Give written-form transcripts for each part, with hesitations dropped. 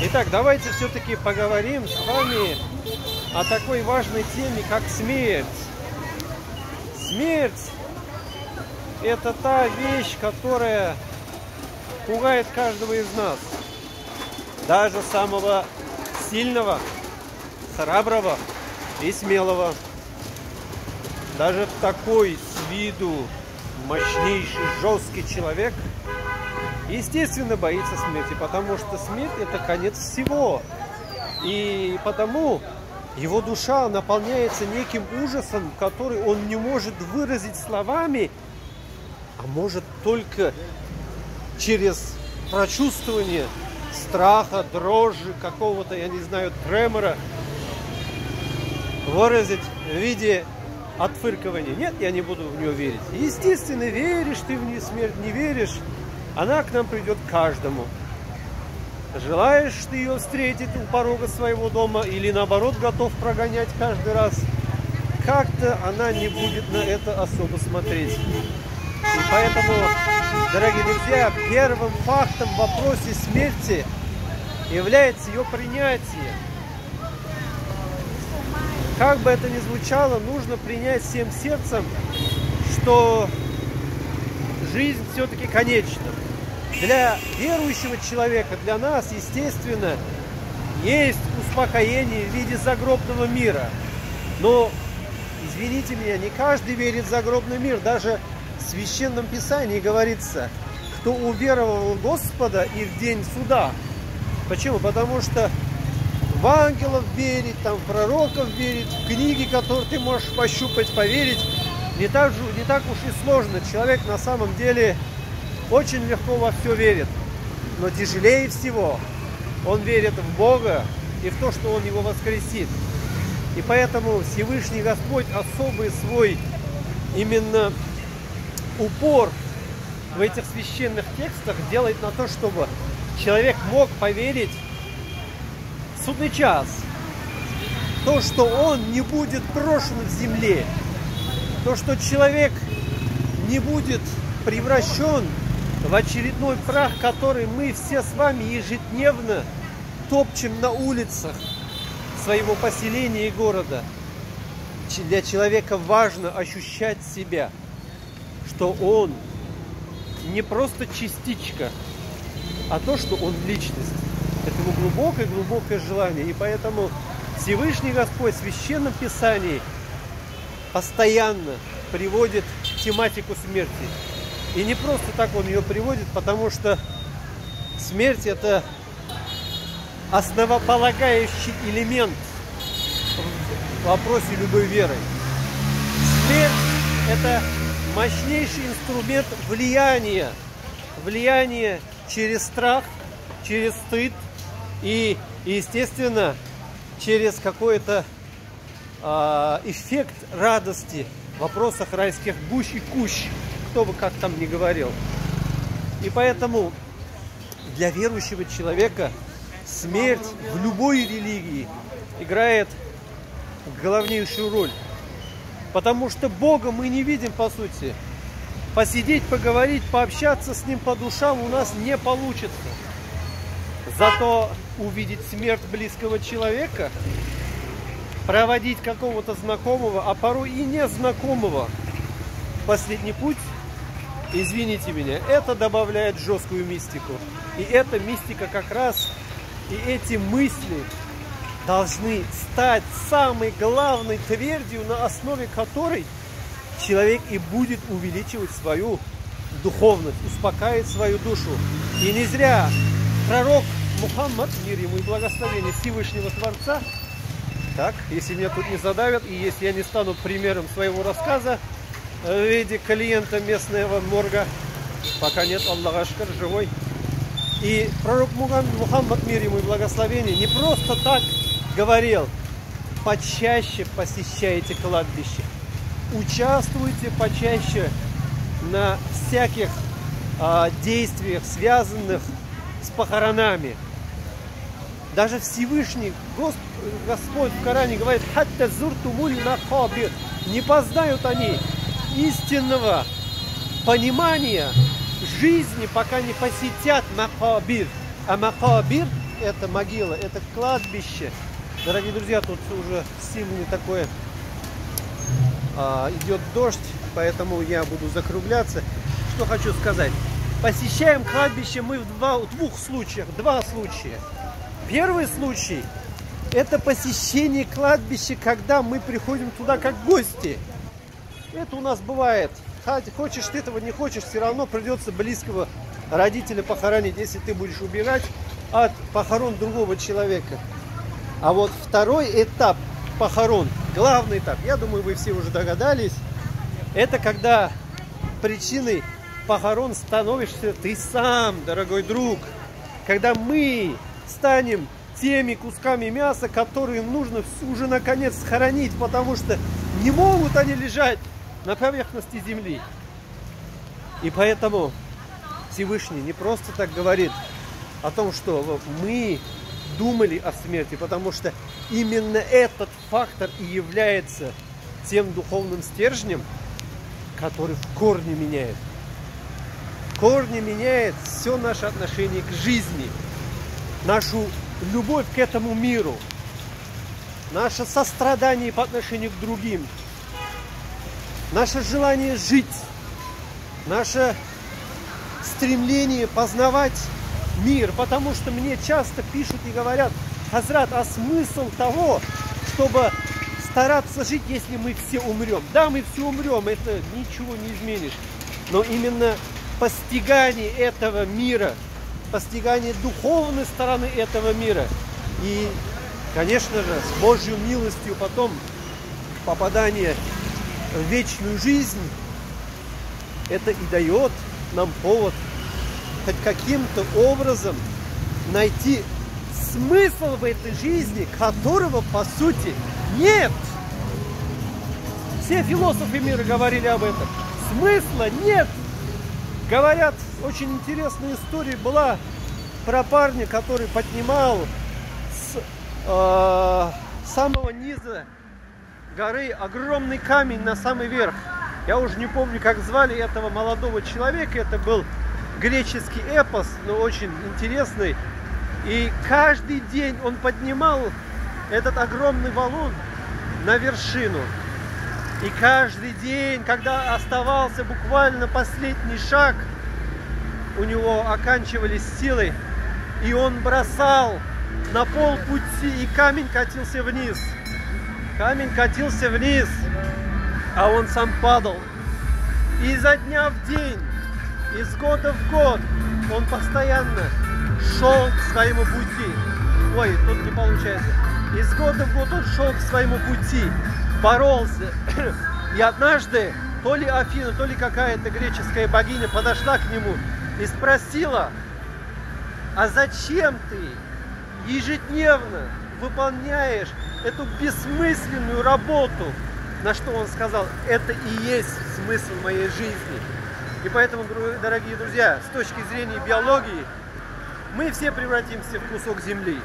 Итак, давайте все-таки поговорим с вами о такой важной теме, как смерть. Смерть – это та вещь, которая пугает каждого из нас. Даже самого сильного, храброго и смелого. Даже такой с виду мощнейший, жесткий человек, естественно, боится смерти, потому что смерть – это конец всего. И потому его душа наполняется неким ужасом, который он не может выразить словами, а может только через прочувствование страха, дрожи, какого-то, я не знаю, тремора выразить в виде отфыркивания. Нет, я не буду в нее верить. Естественно, веришь ты в нее смерть, не веришь, она к нам придет каждому. Желаешь ты ее встретить у порога своего дома или наоборот готов прогонять каждый раз, как-то она не будет на это особо смотреть. И поэтому, дорогие друзья, первым фактом в вопросе смерти является ее принятие. Как бы это ни звучало, нужно принять всем сердцем, что жизнь все-таки конечна. Для верующего человека, для нас, естественно, есть успокоение в виде загробного мира. Но, извините меня, не каждый верит в загробный мир. Даже в Священном Писании говорится, кто уверовал в Господа и в день суда. Почему? Потому что в ангелов верить, там, в пророков верить, в книги, которые ты можешь пощупать, поверить, не так уж и сложно. Человек на самом деле очень легко во все верит. Но тяжелее всего он верит в Бога и в то, что Он его воскресит. И поэтому Всевышний Господь особый свой именно упор в этих священных текстах делает на то, чтобы человек мог поверить в судный час. То, что он не будет брошен в земле. То, что человек не будет превращен в очередной прах, который мы все с вами ежедневно топчем на улицах своего поселения и города. Для человека важно ощущать себя, что он не просто частичка, а то, что он личность. Это его глубокое желание. И поэтому Всевышний Господь в Священном Писании постоянно приводит тематику смерти. И не просто так он ее приводит, потому что смерть – это основополагающий элемент в вопросе любой веры. Смерть – это мощнейший инструмент влияния. Влияние через страх, через стыд и, естественно, через какой-то эффект радости в вопросах райских гущ и кущ, кто бы как там ни говорил. И поэтому для верующего человека смерть в любой религии играет главнейшую роль. Потому что Бога мы не видим, по сути. Посидеть, поговорить, пообщаться с Ним по душам у нас не получится. Зато увидеть смерть близкого человека, проводить какого-то знакомого, а порой и незнакомого в последний путь, извините меня, это добавляет жесткую мистику. И эта мистика как раз, и эти мысли должны стать самой главной твердью, на основе которой человек и будет увеличивать свою духовность, успокаивать свою душу. И не зря пророк Мухаммад, мир ему и благословение Всевышнего Творца, так, если меня тут не задавят, и если я не стану примером своего рассказа в виде клиента местного морга, пока нет, Аллах ашкар, живой. И пророк Мухаммад, мир ему и благословение, не просто так говорил: почаще посещайте кладбище, участвуйте почаще на всяких действиях, связанных с похоронами. Даже Всевышний Господь в Коране говорит: «Хатта зуртумуль макабир». Не познают они истинного понимания жизни, пока не посетят макабир. А макабир это могила, это кладбище. Дорогие друзья, тут уже сильный такой идет дождь, поэтому я буду закругляться. Что хочу сказать. Посещаем кладбище мы в двух случаях. Два случая. Первый случай — это посещение кладбища, когда мы приходим туда как гости. Это у нас бывает. Хочешь ты этого, не хочешь, все равно придется близкого родителя похоронить, если ты будешь убегать от похорон другого человека. А вот второй этап похорон, главный этап, я думаю, вы все уже догадались, это когда причиной похорон становишься ты сам, дорогой друг. Когда мы станем теми кусками мяса, которые нужно уже наконец схоронить, потому что не могут они лежать на поверхности земли. И поэтому Всевышний не просто так говорит о том, что мы думали о смерти, потому что именно этот фактор и является тем духовным стержнем, который в корне меняет. В корне меняет все наше отношение к жизни, нашу любовь к этому миру, наше сострадание по отношению к другим, наше желание жить, наше стремление познавать мир. Потому что мне часто пишут и говорят: Хазрат, а смысл того, чтобы стараться жить, если мы все умрем? Да, мы все умрем, это ничего не изменишь. Но именно постигание этого мира, постигание духовной стороны этого мира и, конечно же, с Божьей милостью потом попадание в вечную жизнь, это и дает нам повод хоть каким-то образом найти смысл в этой жизни, которого по сути нет. Все философы мира говорили об этом. Смысла нет. Говорят, очень интересная история была про парня, который поднимал с самого низа горы огромный камень на самый верх. Я уже не помню, как звали этого молодого человека. Это был греческий эпос, но очень интересный. И каждый день он поднимал этот огромный валун на вершину. И каждый день, когда оставался буквально последний шаг, у него оканчивались силы, и он бросал на полпути, и камень катился вниз. Камень катился вниз, а он сам падал. И изо дня в день, из года в год он постоянно шел к своему пути. Ой, тут не получается. Из года в год он шел к своему пути, боролся. И однажды то ли Афина, то ли какая-то греческая богиня подошла к нему и спросила: а зачем ты ежедневно выполняешь эту бессмысленную работу? На что он сказал: это и есть смысл моей жизни. И поэтому, дорогие друзья, с точки зрения биологии, мы все превратимся в кусок земли,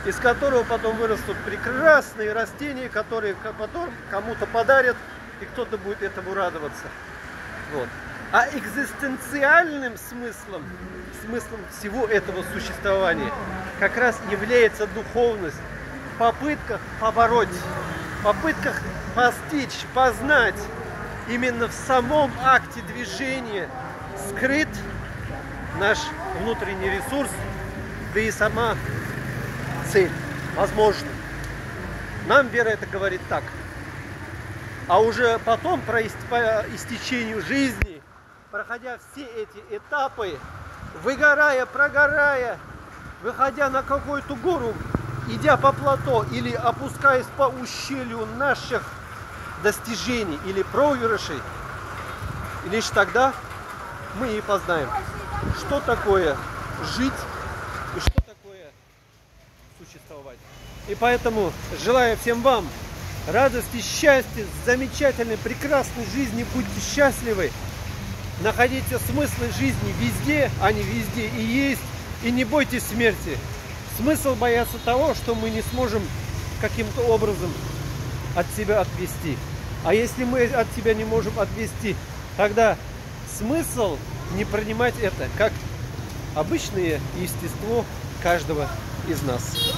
из которого потом вырастут прекрасные растения, которые потом кому-то подарят, и кто-то будет этому радоваться. Вот. А экзистенциальным смыслом всего этого существования как раз является духовность в попытках побороть, в попытках постичь, познать. Именно в самом акте движения скрыт наш внутренний ресурс, да и сама цель. Возможно. Нам вера это говорит так. А уже потом, по истечению жизни, проходя все эти этапы, выгорая, прогорая, выходя на какую-то гору, идя по плато или опускаясь по ущелью наших достижений или проигрышей, и лишь тогда мы и познаем, что такое жить и что такое существовать. И поэтому желаю всем вам радости, счастья, замечательной, прекрасной жизни, будьте счастливы, находите смысл жизни везде, а не везде и есть, и не бойтесь смерти. Смысл бояться того, что мы не сможем каким-то образом от себя отвести. А если мы от себя не можем отвести, тогда смысл не принимать это как обычное естество каждого из нас.